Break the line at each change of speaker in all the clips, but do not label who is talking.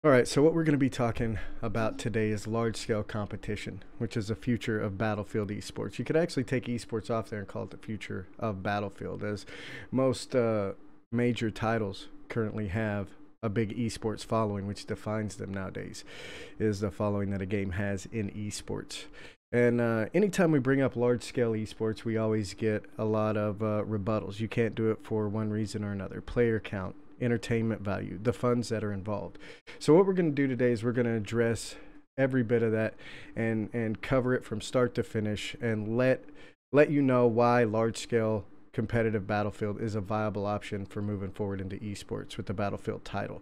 All right, so what we're going to be talking about today is large-scale competition, which is the future of Battlefield esports. You could actually take esports off there and call it the future of Battlefield, as most major titles currently have a big esports following, which defines them nowadays, is the following that a game has in esports. And anytime we bring up large-scale esports, we always get a lot of rebuttals. You can't do it for one reason or another: player count, entertainment value, the funds that are involved. So what we're going to do today is we're going to address every bit of that and cover it from start to finish, and let you know why large-scale competitive Battlefield is a viable option for moving forward into esports with the Battlefield title.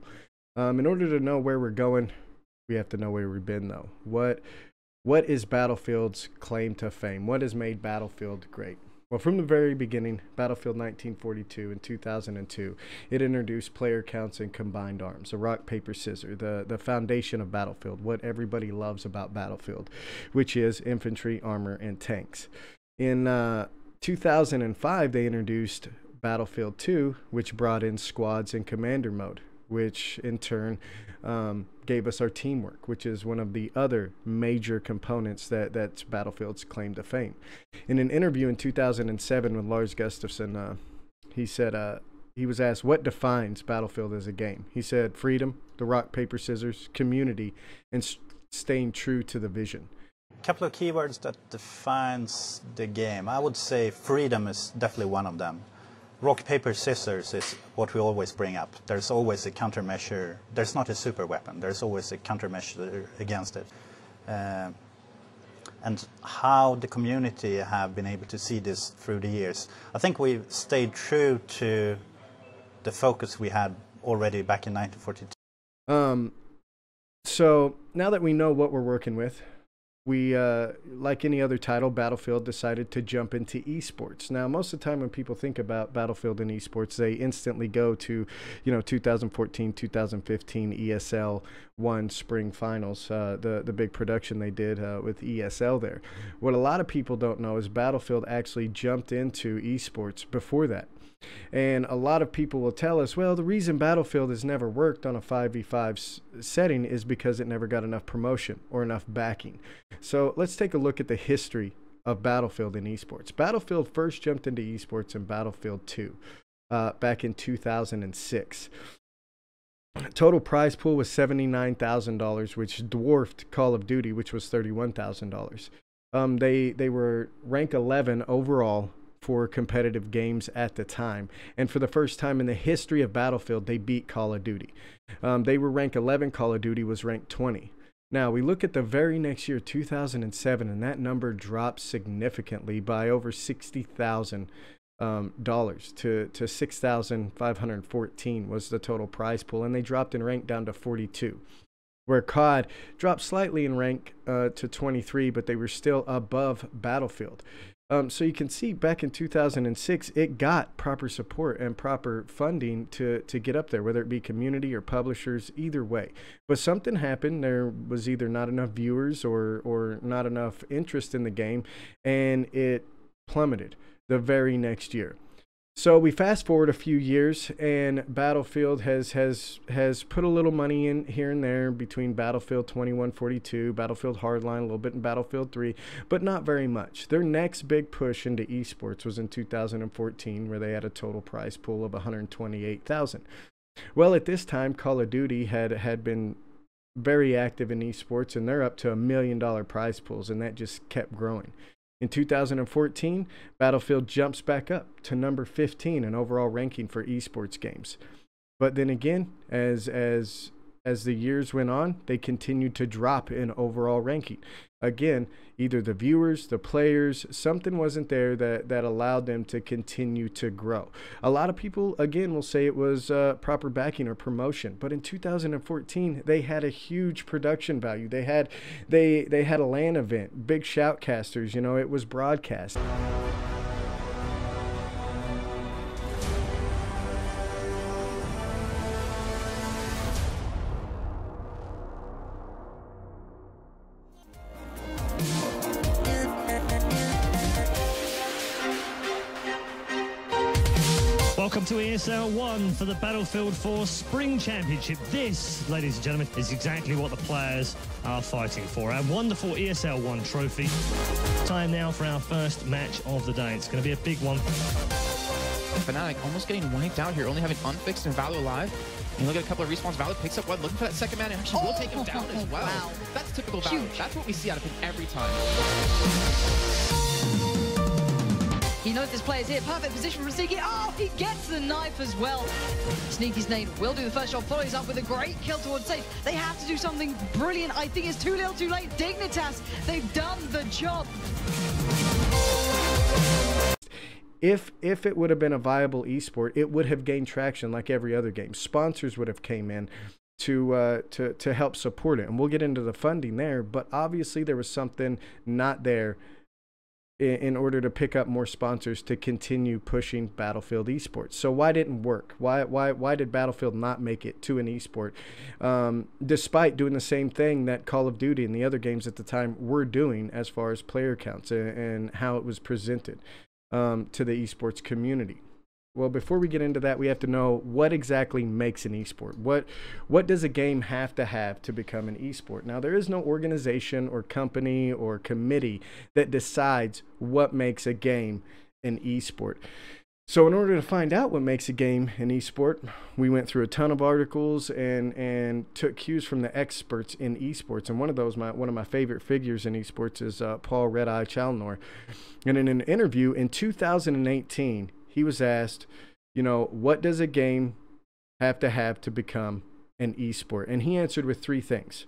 In order to know where we're going, we have to know where we've been, though. What is Battlefield's claim to fame? What has made Battlefield great? Well, from the very beginning, Battlefield 1942 and 2002, it introduced player counts and combined arms, a rock, paper, scissors, the foundation of Battlefield, what everybody loves about Battlefield, which is infantry, armor, and tanks. In 2005, they introduced Battlefield 2, which brought in squads and commander mode, which in turn gave us our teamwork, which is one of the other major components that's Battlefield's claim to fame. In an interview in 2007 with Lars Gustafsson, he said he was asked what defines Battlefield as a game. He said freedom, the rock, paper, scissors, community, and staying true to the vision.
A couple of keywords that defines the game. I would say freedom is definitely one of them. Rock, paper, scissors is what we always bring up. There's always a countermeasure. There's not a super weapon. There's always a countermeasure against it. And how the community have been able to see this through the years. I think we've stayed true to the focus we had already back in 1942.
So now that we know what we're working with, we, like any other title, Battlefield decided to jump into esports. Now, most of the time when people think about Battlefield and esports, they instantly go to, 2014, 2015 ESL One Spring Finals, the big production they did with ESL there. What a lot of people don't know is Battlefield actually jumped into esports before that. And a lot of people will tell us, well, the reason Battlefield has never worked on a 5v5 setting is because it never got enough promotion or enough backing. So let's take a look at the history of Battlefield in esports. Battlefield first jumped into esports in Battlefield 2 back in 2006. Total prize pool was $79,000, which dwarfed Call of Duty, which was $31,000. They were rank 11 overall for competitive games at the time, and for the first time in the history of Battlefield, they beat Call of Duty. They were ranked 11, Call of Duty was ranked 20. Now we look at the very next year, 2007, and that number dropped significantly by over $60,000 to $6,514 was the total prize pool, and they dropped in rank down to 42. Where COD dropped slightly in rank to 23, but they were still above Battlefield. So you can see back in 2006, it got proper support and proper funding to get up there, whether it be community or publishers, either way. But something happened. There was either not enough viewers or not enough interest in the game, and it plummeted the very next year. So we fast forward a few years, and Battlefield has put a little money in here and there between Battlefield 2142, Battlefield Hardline, a little bit in Battlefield 3, but not very much. Their next big push into esports was in 2014, where they had a total prize pool of $128,000. Well, at this time, Call of Duty had been very active in esports, and they're up to $1 million prize pools, and that just kept growing. In 2014, Battlefield jumps back up to number 15 in overall ranking for esports games. But then again, as the years went on, they continued to drop in overall ranking. Again, either the viewers, the players, something wasn't there that allowed them to continue to grow. A lot of people, again, will say it was proper backing or promotion. But in 2014, they had a huge production value. They had a LAN event, big shoutcasters. It was broadcast.
Welcome to ESL 1 for the Battlefield 4 Spring Championship. This, ladies and gentlemen, is exactly what the players are fighting for. Our wonderful ESL 1 trophy. Time now for our first match of the day. It's going to be a big one.
Fnatic almost getting wiped out here, only having Unfixed and Valor alive. And look at a couple of respawns. Valor picks up one, looking for that second man, and actually will take him down as well.
Wow.
That's typical Valor.
Huge.
That's what we see out of him every time.
He knows this player's here. Perfect position from Sneaky. Oh, he gets the knife as well. Sneaky's name will do the first shot, follows up with a great kill towards safe. They have to do something brilliant. I think it's too little too late. Dignitas, they've done the job.
If it would have been a viable esport, it would have gained traction like every other game. Sponsors would have came in to help support it, and we'll get into the funding there. But obviously, there was something not there in order to pick up more sponsors to continue pushing Battlefield esports. So why didn't it work? Why did Battlefield not make it to an esport, despite doing the same thing that Call of Duty and the other games at the time were doing as far as player counts and how it was presented to the esports community? Well, before we get into that, we have to know what exactly makes an esport. What does a game have to become an esport? Now, there is no organization or company or committee that decides what makes a game an esport. So in order to find out what makes a game an esport, we went through a ton of articles and took cues from the experts in esports. And one of those, one of my favorite figures in esports is Paul Red Eye Chalnor. And in an interview in 2018, he was asked, what does a game have to become an esport? And he answered with three things.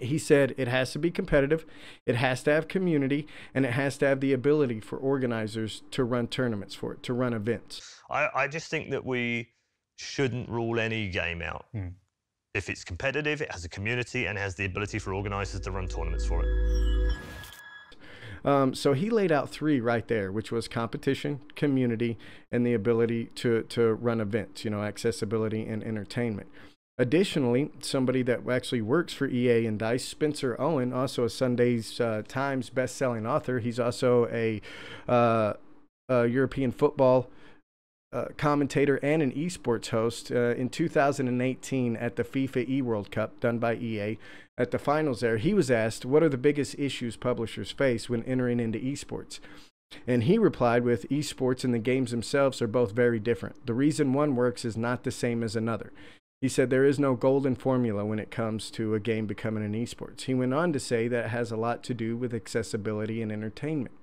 He said it has to be competitive, it has to have community, and it has to have the ability for organizers to run tournaments for it, to run events.
I just think that we shouldn't rule any game out. If it's competitive, it has a community, and has the ability for organizers to run tournaments for it.
So he laid out three right there, which was competition, community, and the ability to run events, accessibility and entertainment. Additionally, somebody that actually works for EA and DICE, Spencer Owen, also a Sunday's Times best-selling author. He's also a European football commentator and an esports host. In 2018 at the FIFA eWorld Cup done by EA, at the finals there, he was asked, what are the biggest issues publishers face when entering into esports? And he replied with, esports and the games themselves are both very different. The reason one works is not the same as another. He said there is no golden formula when it comes to a game becoming an esports. He went on to say that it has a lot to do with accessibility and entertainment.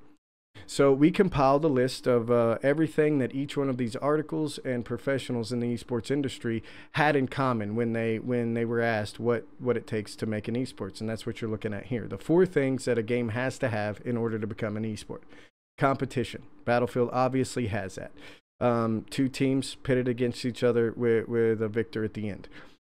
So we compiled a list of everything that each one of these articles and professionals in the esports industry had in common when they were asked what it takes to make an esports. And that's what you're looking at here. The four things that a game has to have in order to become an esport. Competition. Battlefield obviously has that. Two teams pitted against each other with a victor at the end.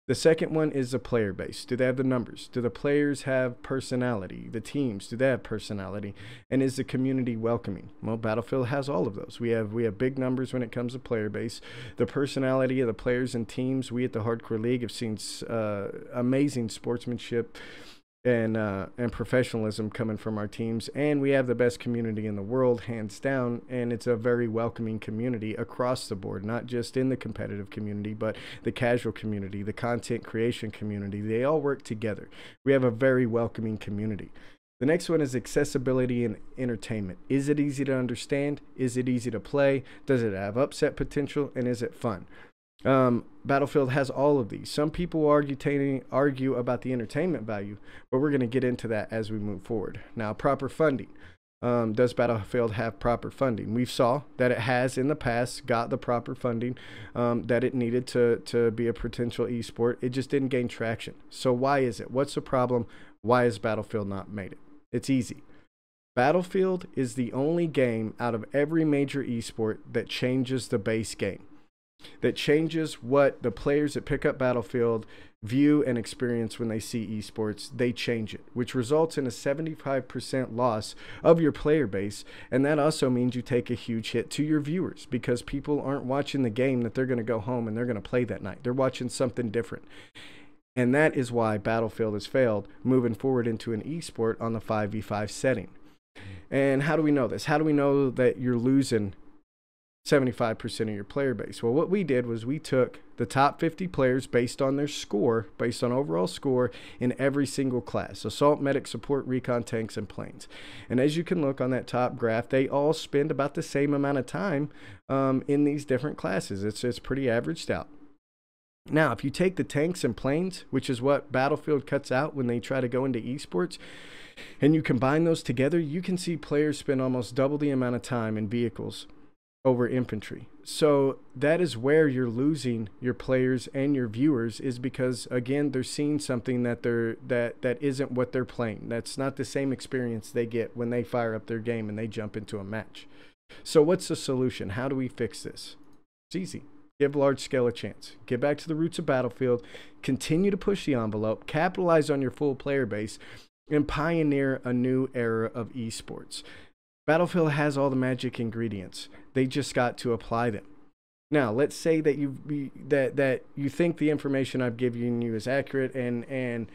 The second one is the player base. Do they have the numbers? Do the players have personality? The teams, do they have personality? And is the community welcoming? Well, Battlefield has all of those. We have big numbers when it comes to player base. The personality of the players and teams, we at the Hardcore League have seen amazing sportsmanship and professionalism coming from our teams, and we have the best community in the world, hands down, and it's a very welcoming community across the board, not just in the competitive community, but the casual community, the content creation community. They all work together. We have a very welcoming community. The next one is accessibility and entertainment. Is it easy to understand? Is it easy to play? Does it have upset potential? And is it fun? Battlefield has all of these. Some people argue about the entertainment value, but we're going to get into that as we move forward. Now, proper funding. Does Battlefield have proper funding? We saw that it has in the past got the proper funding that it needed to be a potential esport. It just didn't gain traction. So why is it? What's the problem? Why has Battlefield not made it? It's easy. Battlefield is the only game out of every major esport that changes the base game, that changes what the players that pick up Battlefield view and experience when they see esports. They change it, which results in a 75% loss of your player base. And that also means you take a huge hit to your viewers, because people aren't watching the game that they're going to go home and they're going to play that night. They're watching something different. And that is why Battlefield has failed moving forward into an esport on the 5v5 setting. And how do we know this? How do we know that you're losing 75% of your player base. Well, what we did was we took the top 50 players based on their score, based on overall score in every single class: assault, medic, support, recon, tanks, and planes. And as you can look on that top graph, they all spend about the same amount of time in these different classes. It's pretty averaged out. Now, if you take the tanks and planes, which is what Battlefield cuts out when they try to go into esports, and you combine those together, you can see players spend almost double the amount of time in vehicles over infantry. So that is where you're losing your players and your viewers, is because, again, they're seeing something that isn't what they're playing. That's not the same experience they get when they fire up their game and they jump into a match. So what's the solution? How do we fix this? It's easy. Give large scale a chance. Get back to the roots of Battlefield. Continue to push the envelope. Capitalize on your full player base and pioneer a new era of esports. Battlefield has all the magic ingredients. They just got to apply them. Now, let's say that you think the information I've given you is accurate and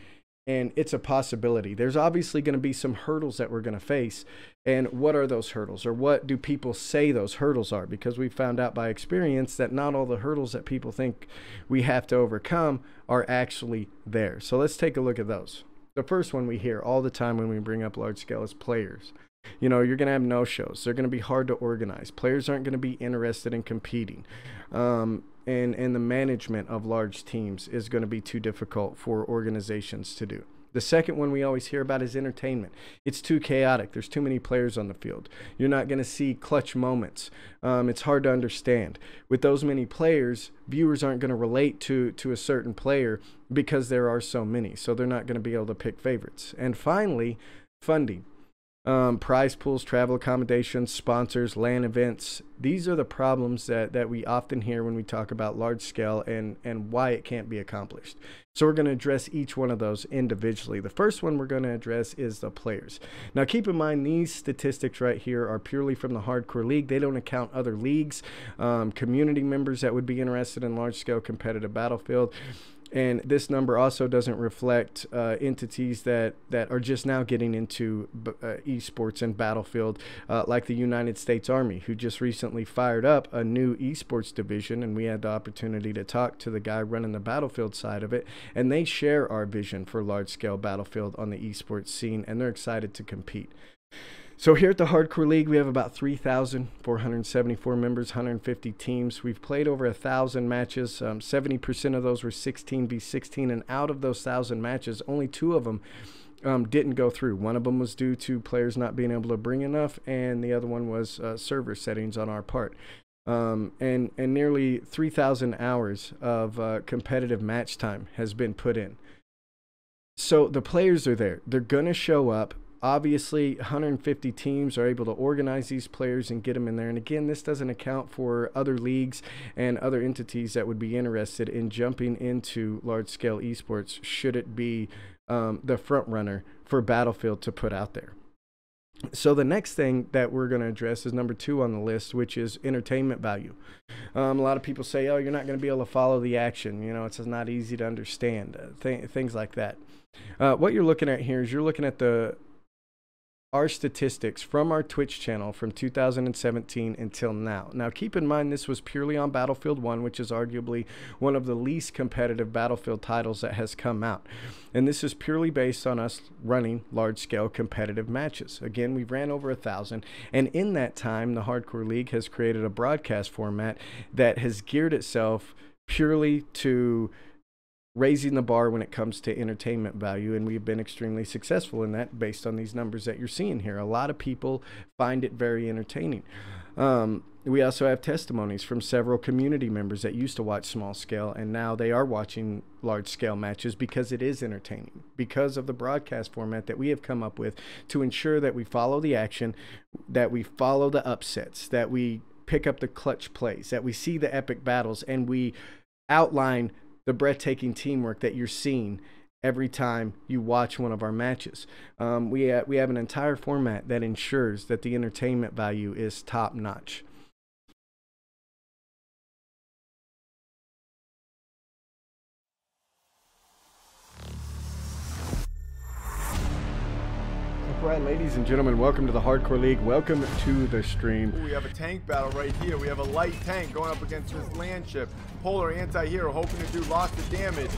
it's a possibility. There's obviously going to be some hurdles that we're going to face. And what are those hurdles, or what do people say those hurdles are? Because we found out by experience that not all the hurdles that people think we have to overcome are actually there. So let's take a look at those. The first one we hear all the time when we bring up large scale is players. You know, you're going to have no-shows. They're going to be hard to organize. Players aren't going to be interested in competing. And the management of large teams is going to be too difficult for organizations to do. The second one we always hear about is entertainment. It's too chaotic. There's too many players on the field. You're not going to see clutch moments. It's hard to understand. With those many players, viewers aren't going to relate to a certain player because there are so many. So they're not going to be able to pick favorites. And finally, funding. Prize pools, travel accommodations, sponsors, LAN events. These are the problems that we often hear when we talk about large scale and why it can't be accomplished. So we're going to address each one of those individually. The first one we're going to address is the players. Now, keep in mind, these statistics right here are purely from the Hardcore League. They don't account other leagues, community members that would be interested in large scale competitive Battlefield. And this number also doesn't reflect entities that are just now getting into esports and Battlefield, like the United States Army, who just recently fired up a new esports division, and we had the opportunity to talk to the guy running the Battlefield side of it, and they share our vision for large-scale Battlefield on the esports scene, and they're excited to compete. So here at the Hardcore League, we have about 3,474 members, 150 teams. We've played over 1,000 matches. 70% of those were 16v16, and out of those 1,000 matches, only 2 of them didn't go through. One of them was due to players not being able to bring enough, and the other one was server settings on our part. And nearly 3,000 hours of competitive match time has been put in. So the players are there. They're going to show up. Obviously, 150 teams are able to organize these players and get them in there. And again, this doesn't account for other leagues and other entities that would be interested in jumping into large-scale esports, should it be the front runner for Battlefield to put out there. So the next thing that we're going to address is number 2 on the list, which is entertainment value. A lot of people say, oh, you're not going to be able to follow the action. You know, it's not easy to understand, things like that. What you're looking at here is you're looking at our statistics from our Twitch channel from 2017 until now. Now, keep in mind, this was purely on Battlefield 1, which is arguably one of the least competitive Battlefield titles that has come out. And this is purely based on us running large-scale competitive matches. Again, we've ran over 1,000, and in that time, the Hardcore League has created a broadcast format that has geared itself purely to raising the bar when it comes to entertainment value, and we've been extremely successful in that based on these numbers that you're seeing here. A lot of people find it very entertaining. We also have testimonies from several community members that used to watch small scale, and now they are watching large scale matches because it is entertaining, because of the broadcast format that we have come up with to ensure that we follow the action, that we follow the upsets, that we pick up the clutch plays, that we see the epic battles, and we outline the breathtaking teamwork that you're seeing every time you watch one of our matches. We have an entire format that ensures that the entertainment value is top notch. right, ladies and gentlemen, welcome to the Hardcore League. Welcome to the stream.
Ooh, we have a tank battle right here. We have a light tank going up against this land ship. Polar anti-hero hoping to do lots of damage.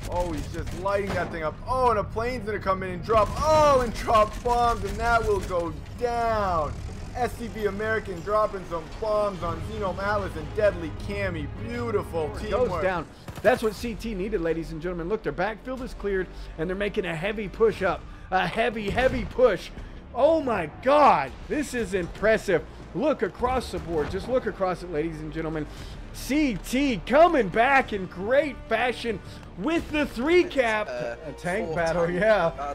Oh, he's just lighting that thing up. Oh, and a plane's gonna come in and drop. Oh, and drop bombs, and that will go down. SCB American dropping some bombs on Xenome Atlas and Deadly Cammy. Beautiful teamwork.
Goes down. That's what CT needed, ladies and gentlemen. Look, their backfield is cleared, and they're making a heavy push up. A heavy, heavy push. Oh my God, this is impressive. Look across the board. Just look across it, ladies and gentlemen. CT coming back in great fashion with the 3-cap. A tank battle, yeah.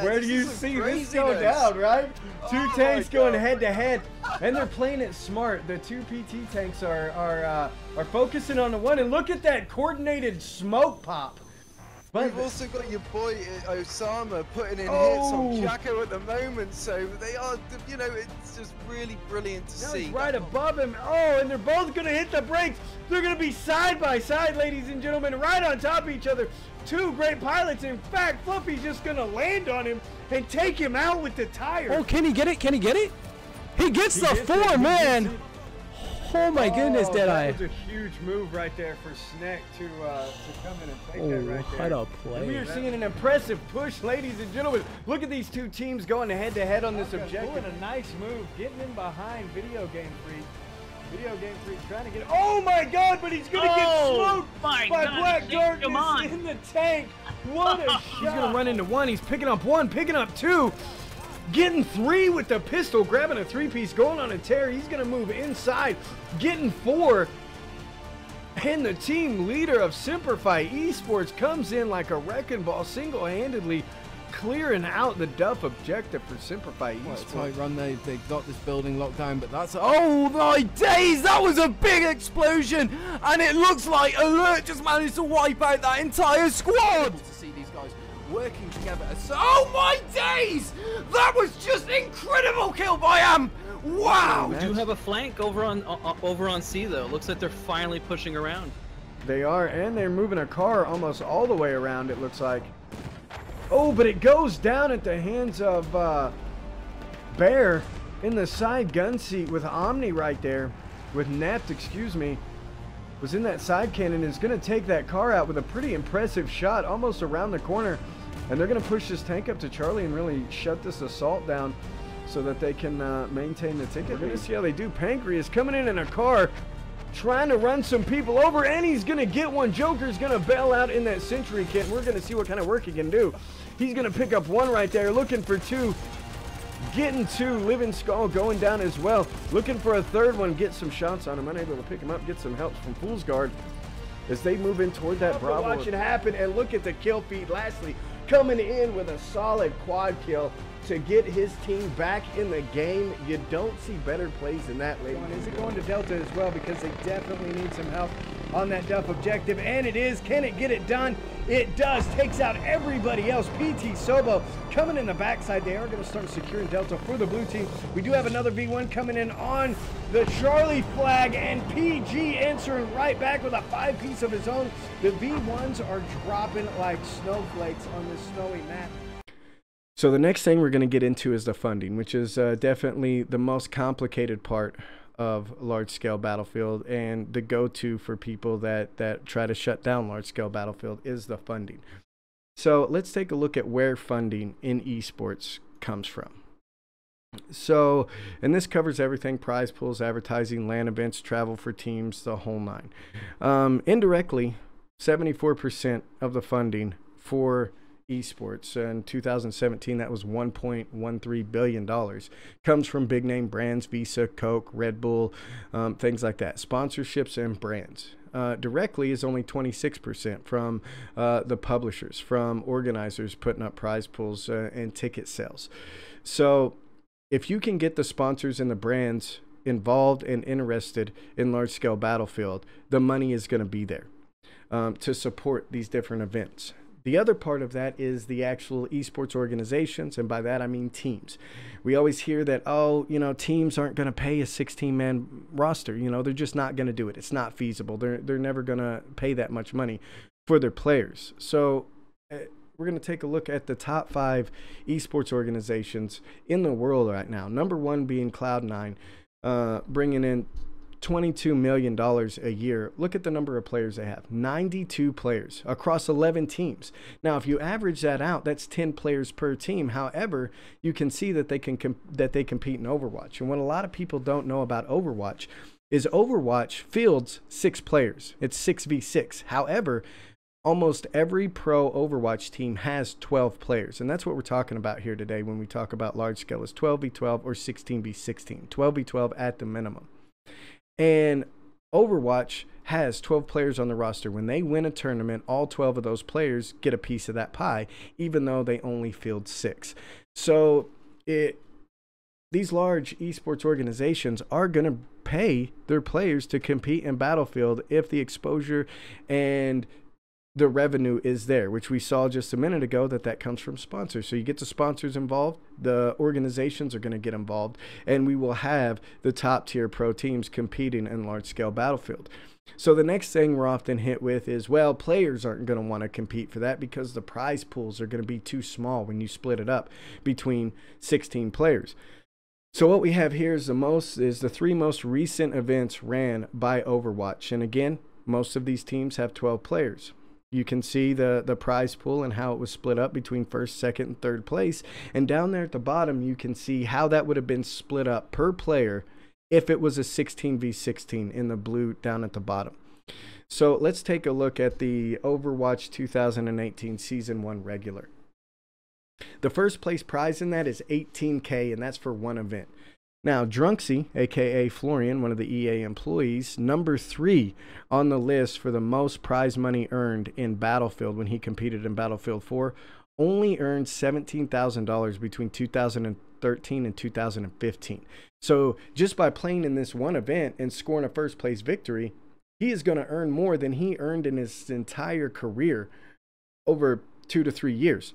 Where do you see this go down, right? Two tanks going head to head, and they're playing it smart. The two PT tanks are focusing on the one, and look at that coordinated smoke pop. But
we've also got your boy Osama putting in hits on Jacko at the moment, so they are, you know, it's just really brilliant to see.
He's right above him. Oh, and they're both going to hit the brakes. They're going to be side by side, ladies and gentlemen, right on top of each other. Two great pilots. In fact, Fluffy's just going to land on him and take him out with the tire.
Oh, can he get it? Can he get it? He gets the 4, man. Oh my goodness, Deadeye.
That was a huge move right there for Sneck to come in and take that right there.
What a play.
And we are seeing an impressive push, ladies and gentlemen. Look at these two teams going head to head on this objective. Doing a nice move, getting in behind Video Game Freak. Video Game Freak trying to get. Oh my God! But he's gonna get smoked by Black Darkness in the tank. What a shot! He's gonna run into one. He's picking up one, picking up two. Getting 3 with the pistol, grabbing a 3-piece, going on a tear. He's going to move inside, getting 4. And the team leader of Simplify Esports comes in like a wrecking ball, single-handedly clearing out the Duff objective for Simplify Esports.
What a tight run. They got this building locked down, but that's... Oh my days! That was a big explosion! And it looks like Alert just managed to wipe out that entire squad! To see these guys working together. So, oh my days! That was just incredible kill by Amp! Wow!
We do have a flank over on C though. Looks like they're finally pushing around.
They are, and they're moving a car almost all the way around, it looks like. Oh, but it goes down at the hands of Bear in the side gun seat with Omni right there. With Napt, excuse me. Was in that side cannon, is going to take that car out with a pretty impressive shot almost around the corner. And they're going to push this tank up to Charlie and really shut this assault down so that they can maintain the ticket. We're going to see how they do. Pancreas coming in a car, trying to run some people over, and he's going to get one. Joker's going to bail out in that Sentry kit. We're going to see what kind of work he can do. He's going to pick up one right there, looking for 2. Getting 2, Living Skull going down as well. Looking for a third one, get some shots on him. Unable to pick him up, get some help from Fool's Guard as they move in toward that Bravo. Watch it happen, and look at the kill feed. Lastly, coming in with a solid quad kill to get his team back in the game. You don't see better plays than that, ladies. Is it going to Delta as well? Because they definitely need some help on that Duff objective, and it is. Can it get it done? It does. Takes out everybody else. PT Sobo coming in the backside. They are going to start securing Delta for the blue team. We do have another V1 coming in on the Charlie flag, and PG answering right back with a 5-piece of his own. The V1s are dropping like snowflakes on this snowy map. So the next thing we're going to get into is the funding, which is definitely the most complicated part of large-scale Battlefield, and the go-to for people that try to shut down large-scale Battlefield is the funding. So let's take a look at where funding in esports comes from. So, and this covers everything: prize pools, advertising, LAN events, travel for teams, the whole nine. Indirectly, 74% of the funding for esports in 2017, that was $1.13 billion, comes from big name brands: Visa, Coke, Red Bull, things like that. Sponsorships and brands. Directly is only 26% from the publishers, from organizers putting up prize pools and ticket sales. So if you can get the sponsors and the brands involved and interested in large-scale Battlefield, the money is going to be there to support these different events. The other part of that is the actual esports organizations, and by that I mean teams. We always hear that, oh, you know, teams aren't going to pay a 16-man roster. You know, they're just not going to do it. It's not feasible. They're never going to pay that much money for their players. So we're going to take a look at the top 5 esports organizations in the world right now. Number 1 being Cloud9, bringing in $22 million a year. Look at the number of players they have. 92 players across 11 teams. Now, if you average that out, that's 10 players per team. However, you can see that they compete in Overwatch. And what a lot of people don't know about Overwatch is Overwatch fields 6 players. It's 6v6. However, almost every pro Overwatch team has 12 players. And that's what we're talking about here today when we talk about large scale, is 12v12 or 16v16. 12v12 at the minimum. And Overwatch has 12 players on the roster. When they win a tournament, all 12 of those players get a piece of that pie, even though they only field 6. So these large esports organizations are going to pay their players to compete in Battlefield if the exposure and the revenue is there, which we saw just a minute ago that comes from sponsors. So you get the sponsors involved, the organizations are going to get involved, and we will have the top tier pro teams competing in large scale Battlefield. So the next thing we're often hit with is, well, players aren't going to want to compete for that because the prize pools are going to be too small when you split it up between 16 players. So what we have here is the 3 most recent events ran by Overwatch. And again, most of these teams have 12 players. You can see the prize pool and how it was split up between first, second, and third place. And down there at the bottom, you can see how that would have been split up per player if it was a 16v16 in the blue down at the bottom. So let's take a look at the Overwatch 2018 Season 1 regular. The first place prize in that is $18K, and that's for one event. Now, Drunksy, a.k.a. Florian, one of the EA employees, number 3 on the list for the most prize money earned in Battlefield when he competed in Battlefield 4, only earned $17,000 between 2013 and 2015. So just by playing in this one event and scoring a first-place victory, he is going to earn more than he earned in his entire career over 2 to 3 years.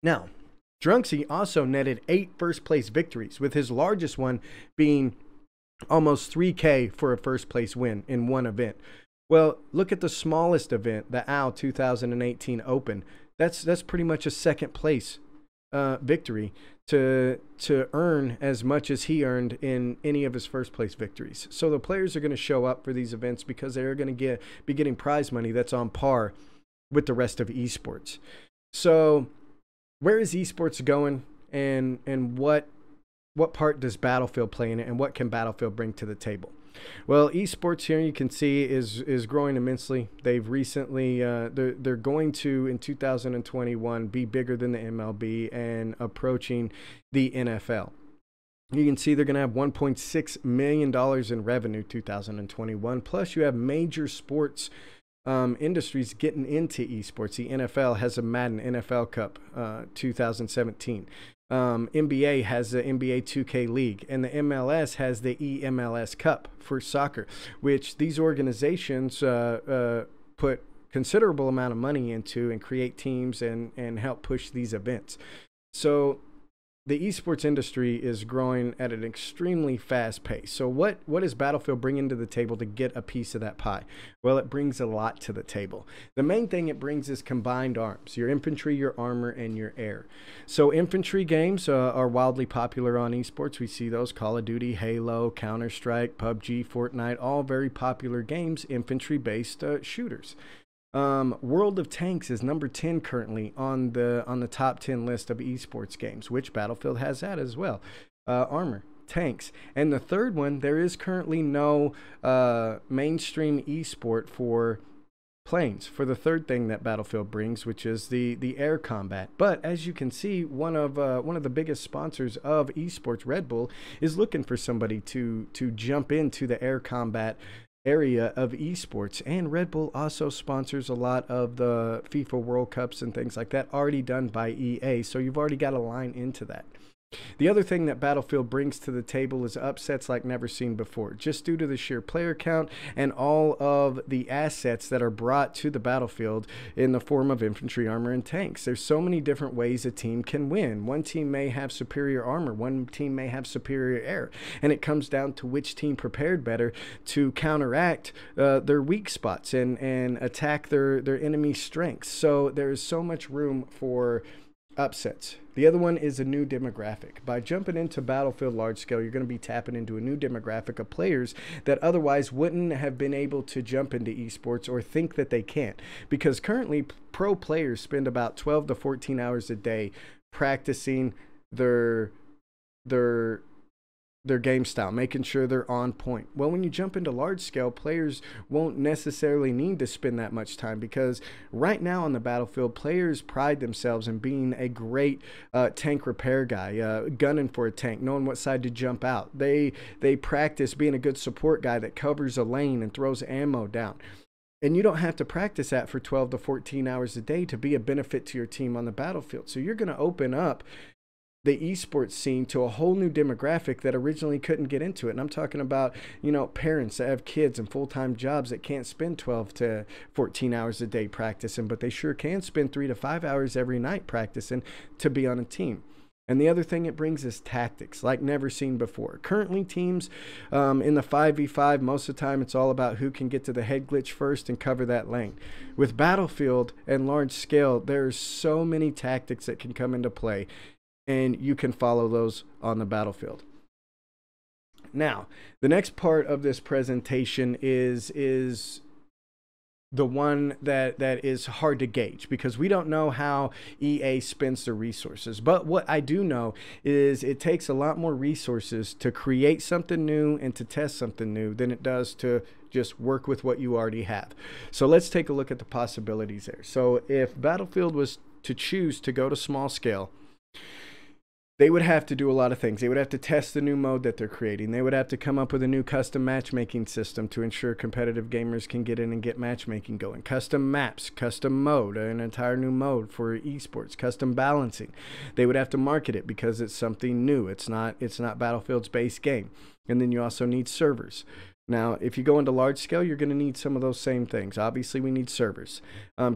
Now, Drunksy also netted 8 first-place victories, with his largest one being almost $3K for a first-place win in one event. Well, look at the smallest event, the OWL 2018 Open. That's pretty much a second-place victory to earn as much as he earned in any of his first-place victories. So the players are going to show up for these events because they're going to be getting prize money that's on par with the rest of esports. So where is esports going, and what part does Battlefield play in it, and what can Battlefield bring to the table? Well, esports here you can see is growing immensely. They've recently they're going to in 2021 be bigger than the MLB and approaching the NFL. You can see they're going to have $1.6 million in revenue 2021. Plus, you have major sports industries getting into esports. The NFL has a Madden NFL Cup 2017. NBA has the NBA 2K League, and the MLS has the EMLS Cup for soccer, which these organizations put considerable amount of money into and create teams and help push these events. So the esports industry is growing at an extremely fast pace. So what is Battlefield bringing to the table to get a piece of that pie? Well, it brings a lot to the table. The main thing it brings is combined arms, your infantry, your armor, and your air. So infantry games are wildly popular on esports. We see those: Call of Duty, Halo, Counter-Strike, PUBG, Fortnite, all very popular games, infantry-based shooters. World of Tanks is number 10 currently on the top 10 list of esports games, which Battlefield has that as well. Armor, tanks, and the third one, there is currently no mainstream esport for planes, for the third thing that Battlefield brings, which is the air combat. But as you can see, one of the biggest sponsors of esports, Red Bull, is looking for somebody to jump into the air combat area of esports. And Red Bull also sponsors a lot of the FIFA World Cups and things like that, already done by EA, so you've already got a line into that. The other thing that Battlefield brings to the table is upsets like never seen before, just due to the sheer player count and all of the assets that are brought to the battlefield in the form of infantry, armor, and tanks. There's so many different ways a team can win. One team may have superior armor, one team may have superior air, and it comes down to which team prepared better to counteract their weak spots and attack their enemy strengths. So there is so much room for upsets. The other one is a new demographic. By jumping into Battlefield large scale, you're going to be tapping into a new demographic of players that otherwise wouldn't have been able to jump into esports or think that they can't. Because currently, pro players spend about 12 to 14 hours a day practicing their game style, making sure they're on point. Well, when you jump into large scale, players won't necessarily need to spend that much time, because right now on the battlefield, players pride themselves in being a great tank repair guy, gunning for a tank, knowing what side to jump out. They practice being a good support guy that covers a lane and throws ammo down. And you don't have to practice that for 12 to 14 hours a day to be a benefit to your team on the battlefield. So you're going to open up the esports scene to a whole new demographic that originally couldn't get into it. And I'm talking about, you know, parents that have kids and full-time jobs that can't spend 12 to 14 hours a day practicing, but they sure can spend 3 to 5 hours every night practicing to be on a team. And the other thing it brings is tactics like never seen before. Currently, teams in the 5v5, most of the time it's all about who can get to the head glitch first and cover that lane. With Battlefield and large scale, there's so many tactics that can come into play, and you can follow those on the battlefield. Now, the next part of this presentation is the one that is hard to gauge, because we don't know how EA spends their resources. But what I do know is it takes a lot more resources to create something new and to test something new than it does to just work with what you already have. So let's take a look at the possibilities there. So if Battlefield was to choose to go to small scale, they would have to do a lot of things. They would have to test the new mode that they're creating. They would have to come up with a new custom matchmaking system to ensure competitive gamers can get in and get matchmaking going. Custom maps, custom mode, an entire new mode for esports, custom balancing. They would have to market it because it's something new. It's not Battlefield's base game. And then you also need servers. Now, if you go into large scale, you're going to need some of those same things. Obviously, we need servers.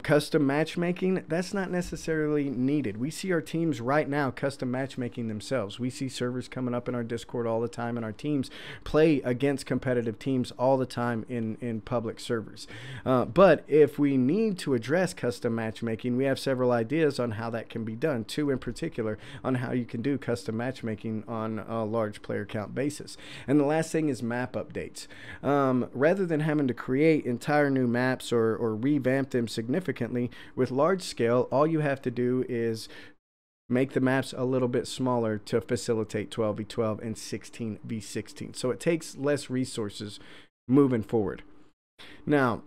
Custom matchmaking, that's not necessarily needed. We see our teams right now custom matchmaking themselves. We see servers coming up in our Discord all the time, and our teams play against competitive teams all the time in public servers. But if we need to address custom matchmaking, we have several ideas on how that can be done. 2 in particular on how you can do custom matchmaking on a large player count basis. And the last thing is map updates. Rather than having to create entire new maps or revamp them significantly, with large scale, all you have to do is make the maps a little bit smaller to facilitate 12v12 and 16v16. So it takes less resources moving forward. Now,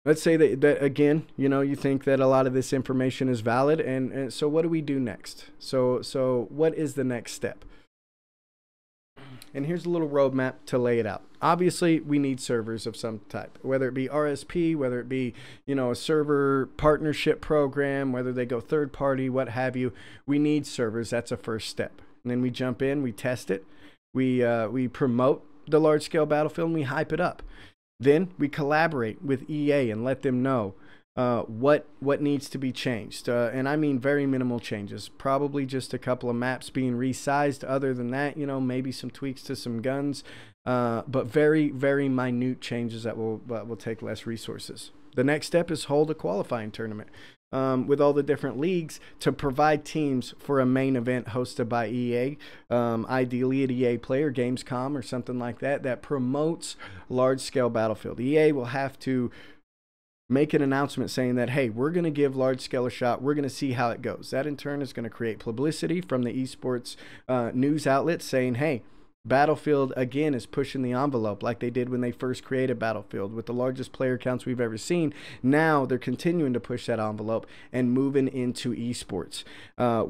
let's say that again, you know, you think that a lot of this information is valid, and so what do we do next? So what is the next step? And here's a little roadmap to lay it out. Obviously, we need servers of some type, whether it be RSP, whether it be, you know, a server partnership program, whether they go third party, what have you. We need servers. That's a first step. And then we jump in, we test it, we promote the large scale Battlefield, and we hype it up. Then we collaborate with EA and let them know what needs to be changed, and I mean very minimal changes, probably just a couple of maps being resized. Other than that, you know, maybe some tweaks to some guns, but very, very minute changes that will take less resources. The next step is hold a qualifying tournament with all the different leagues to provide teams for a main event hosted by EA, ideally at EA Play or Gamescom or something like that, that promotes large-scale Battlefield. EA will have to make an announcement saying that, hey, we're going to give large scale a shot. We're going to see how it goes. That in turn is going to create publicity from the esports news outlets saying, hey, Battlefield again is pushing the envelope like they did when they first created Battlefield with the largest player counts we've ever seen. Now they're continuing to push that envelope and moving into esports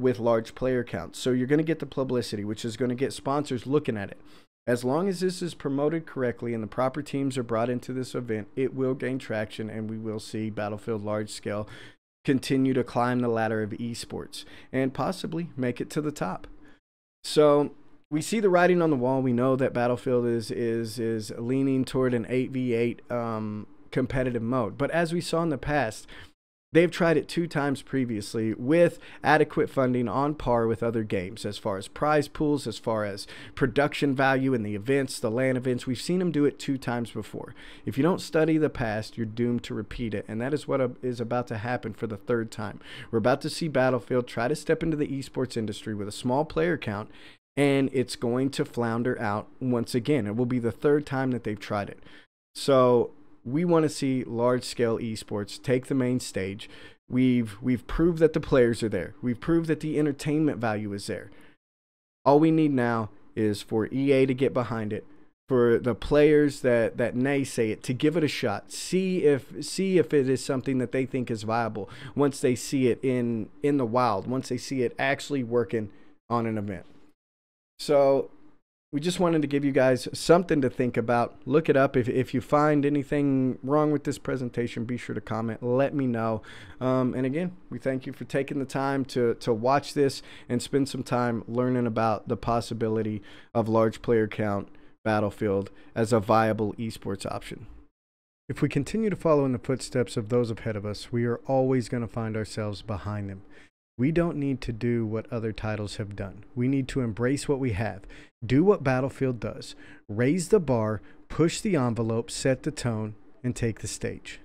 with large player counts. So you're going to get the publicity, which is going to get sponsors looking at it. As long as this is promoted correctly and the proper teams are brought into this event, it will gain traction, and we will see Battlefield large scale continue to climb the ladder of esports and possibly make it to the top. So we see the writing on the wall. We know that Battlefield is leaning toward an 8v8 competitive mode. But as we saw in the past, they've tried it 2 times previously with adequate funding on par with other games as far as prize pools, as far as production value in the events, the LAN events. We've seen them do it 2 times before. If you don't study the past, you're doomed to repeat it, and that is what is about to happen for the 3rd time. We're about to see Battlefield try to step into the esports industry with a small player count, and it's going to flounder out once again. It will be the 3rd time that they've tried it. So we want to see large-scale esports take the main stage. We've proved that the players are there. We've proved that the entertainment value is there. All we need now is for EA to get behind it, for the players that naysay it to give it a shot. See if it is something that they think is viable once they see it in the wild, once they see it actually working on an event. So we just wanted to give you guys something to think about. Look it up. If you find anything wrong with this presentation, be sure to comment. Let me know. And again, we thank you for taking the time to watch this and spend some time learning about the possibility of large player count Battlefield as a viable esports option. If we continue to follow in the footsteps of those ahead of us, we are always going to find ourselves behind them. We don't need to do what other titles have done. We need to embrace what we have. Do what Battlefield does. Raise the bar, push the envelope, set the tone, and take the stage.